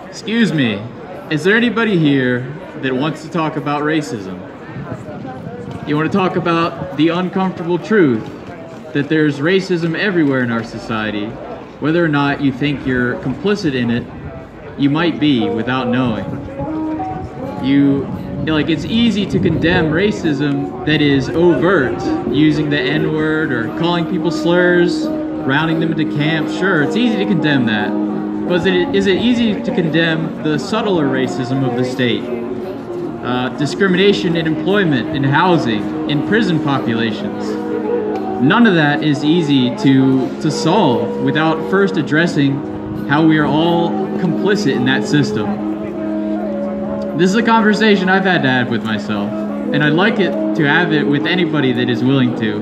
Excuse me, is there anybody here that wants to talk about racism? You want to talk about the uncomfortable truth that there's racism everywhere in our society? Whether or not you think you're complicit in it, you might be without knowing. It's easy to condemn racism that is overt, using the N-word or calling people slurs, rounding them into camps. Sure, it's easy to condemn that. But is it easy to condemn the subtler racism of the state? Discrimination in employment, in housing, in prison populations. None of that is easy to solve without first addressing how we are all complicit in that system. This is a conversation I've had to have with myself, and I'd like to have it with anybody that is willing to.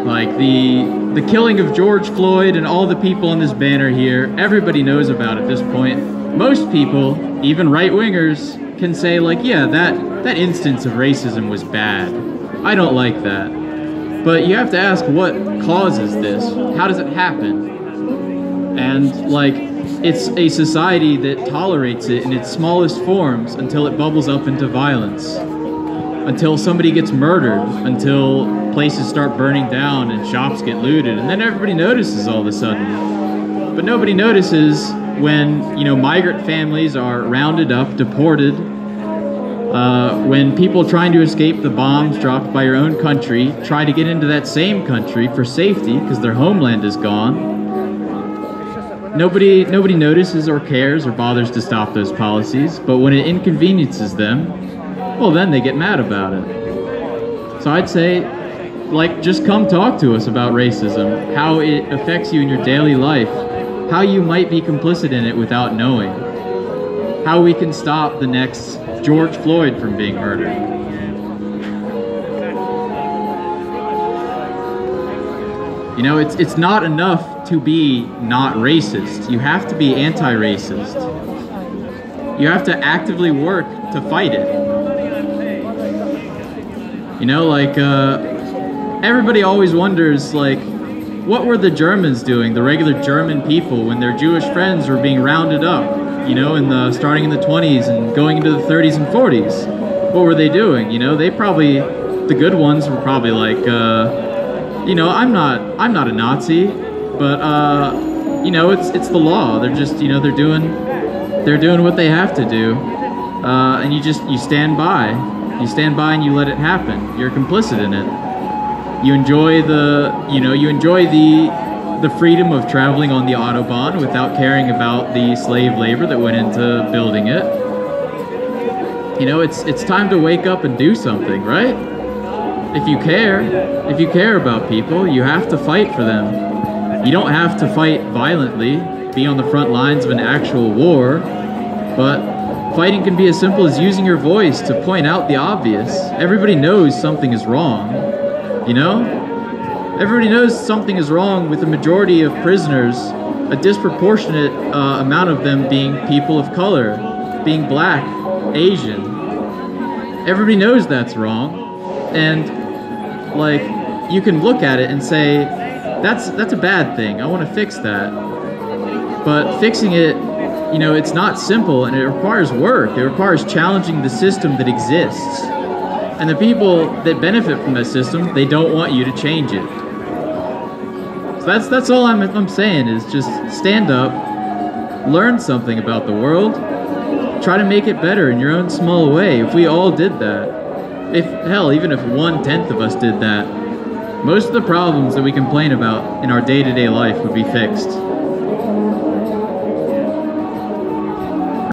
Like the killing of George Floyd and all the people on this banner here, everybody knows about at this point. Most people, even right-wingers, can say like, yeah, that instance of racism was bad. I don't like that. But you have to ask what causes this? How does it happen? And like, it's a society that tolerates it in its smallest forms until it bubbles up into violence. Until somebody gets murdered, until places start burning down and shops get looted, and then everybody notices all of a sudden. But nobody notices when, migrant families are rounded up, deported, when people trying to escape the bombs dropped by your own country try to get into that same country for safety because their homeland is gone. Nobody notices or cares or bothers to stop those policies, but when it inconveniences them, well, then they get mad about it. So I'd say, just come talk to us about racism, how it affects you in your daily life, how you might be complicit in it without knowing, how we can stop the next George Floyd from being murdered. It's not enough to be not racist. You have to be anti-racist. You have to actively work to fight it. Everybody always wonders, what were the Germans doing, the regular German people, when their Jewish friends were being rounded up, starting in the 20s and going into the 30s and 40s? What were they doing? The good ones were probably like, I'm not a Nazi, but, it's the law. They're just, they're doing what they have to do. And you stand by. You stand by and you let it happen. You're complicit in it. You enjoy the freedom of traveling on the Autobahn without caring about the slave labor that went into building it. It's time to wake up and do something, right? If you care about people, you have to fight for them. You don't have to fight violently, be on the front lines of an actual war, but fighting can be as simple as using your voice to point out the obvious. Everybody knows something is wrong, Everybody knows something is wrong with the majority of prisoners, a disproportionate amount of them being people of color, being black, Asian. Everybody knows that's wrong, and you can look at it and say, that's a bad thing, I want to fix that. But fixing it, it's not simple, and it requires work. It requires challenging the system that exists. And the people that benefit from that system, they don't want you to change it. So that's all I'm saying, is just stand up, learn something about the world, try to make it better in your own small way. If we all did that, even if 1/10 of us did that, most of the problems that we complain about in our day-to-day life would be fixed.